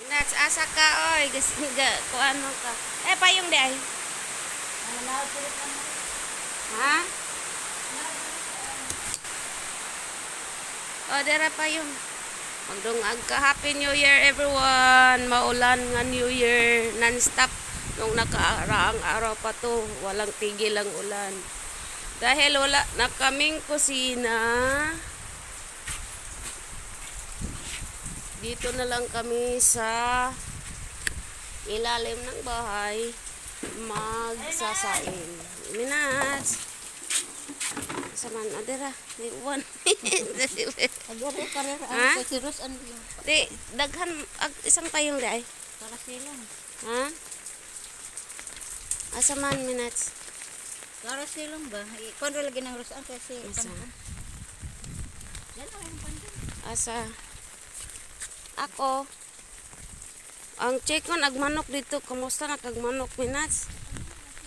Nats asa ka oy, ga ko ano ka. Payong di ay. Ha? Dera payong. Magdungag ka. Happy New Year everyone. Maulan nga New Year. Non-stop. Nung nakaraang araw pa to. Walang tigil ang ulan. Dahil wala na kaming kusina. Dito na lang kami sa ilalim ng bahay magsasaing. Minats. Saman adira, may uwan. Agari parer Ha? ang sirus an yung Di daghan isang payong di ay. para silang. Ha? Asaman minats. Para silang ba? Ikaw na lagi ng rusan kasi Asa? pan. Yan ang yung pandan. Asa? Ako ang check ko nagmanok dito. Kumusta na kag manok minats?